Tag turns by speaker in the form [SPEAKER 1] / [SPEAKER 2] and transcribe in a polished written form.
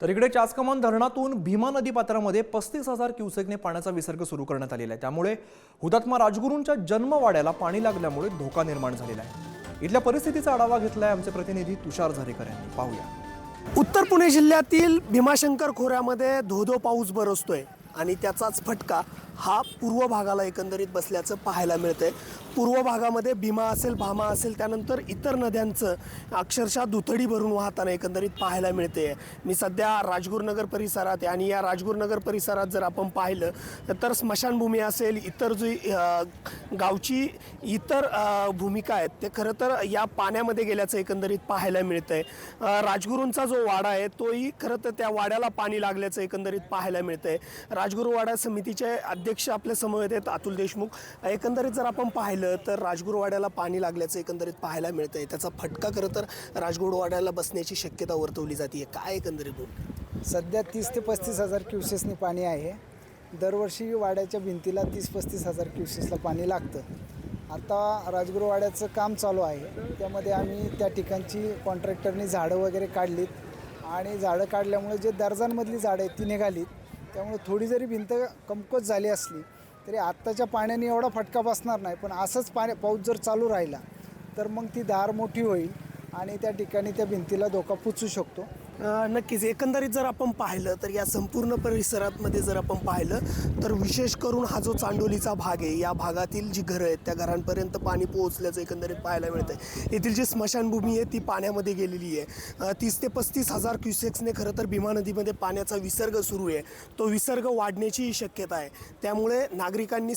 [SPEAKER 1] तर इकडे चासकमान धरणातून भीमा नदी पात्रामध्ये 35,000 क्युसेकने पाण्याचा विसर्ग सुरू करण्यात आलेला आहे। त्यामुळे हुतात्मा राजगुरूंच्या जन्मवाड्याला पाणी लागल्यामुळे धोका निर्माण झालेला आहे। इथल्या परिस्थितीचा आढावा घेतलाय आमचे प्रतिनिधी तुषार झारेकर यांनी। पाहूया।
[SPEAKER 2] उत्तर पुणे जिल्ह्यातील भीमाशंकर खोऱ्यामध्ये धो-धो पाऊस बरसतोय आणि त्याचाच फटका हा पूर्व भागाला एकंदरीत बसल्याचं पाहायला मिळतंय। पूर्व भागामध्ये भीमा असेल, भामा असेल, त्यानंतर इतर नद्यांचं अक्षरशः दुथडी भरून वाहताना एकंदरीत पाहायला मिळते। मी सध्या राजगुरुनगर परिसरात आहे आणि या राजगुरुनगर परिसरात जर आपण पाहिलं तर स्मशानभूमी असेल, इतर जी गावची इतर भूमिका आहेत ते खरं तर या पाण्यामध्ये गेल्याचं एकंदरीत पाहायला मिळतंय। राजगुरूंचा जो वाडा आहे तोही खरं तर त्या वाड्याला पाणी लागल्याचं एकंदरीत पाहायला मिळतंय। राजगुरू वाडा समितीचे अध्यक्ष आपल्या समवेत आहेत अतुल देशमुख। एकंदरीत जर आपण पाहिलं तर राजगुरुवाड्याला पाणी लागल्याचं एकंदरीत पाहायला मिळतंय। त्याचा फटका खरं तर राजगुरुवाड्याला बसण्याची शक्यता वर्तवली जाते। काय एकंदरीत
[SPEAKER 3] सध्या 30 ते 35,000 क्युसेसनी पाणी आहे। दरवर्षी वाड्याच्या भिंतीला 30-35,000 क्युसेसला पाणी लागतं। आता राजगुरुवाड्याचं काम चालू आहे, त्यामध्ये आम्ही त्या ठिकाणची कॉन्ट्रॅक्टरनी झाडं वगैरे काढलीत आणि झाडं काढल्यामुळे जे दर्जांमधली झाडं आहेत ती निघालीत। त्यामुळे थोडी जरी भिंत कमकुवत झाली असली तरी आत्ताच्या पाण्याने एवढा फटका बसणार नाही, पण असंच पाऊस जर चालू राहिला तर मग ती धार मोठी होईल आणि त्या ठिकाणी त्या भिंतीला धोका पोचू शकतो।
[SPEAKER 2] नक्कीच एकंदरीत जर आपण पाहिलं तर या संपूर्ण परिसरामध्ये जर आपण पाहिलं तर विशेष करून हा जो चांडोलीचा भाग आहे या भागातील जी घरं आहेत त्या घरांपर्यंत पाणी पोहोचल्याचं एकंदरीत पाहायला मिळतं आहे। येथील जी स्मशानभूमी आहे ती पाण्यामध्ये गेलेली आहे। 30 ते 35,000 क्युसेक्सने खरं तर भीमा नदीमध्ये पाण्याचा विसर्ग सुरू आहे। तो विसर्ग वाढण्याची शक्यता आहे, त्यामुळे नागरिकांनी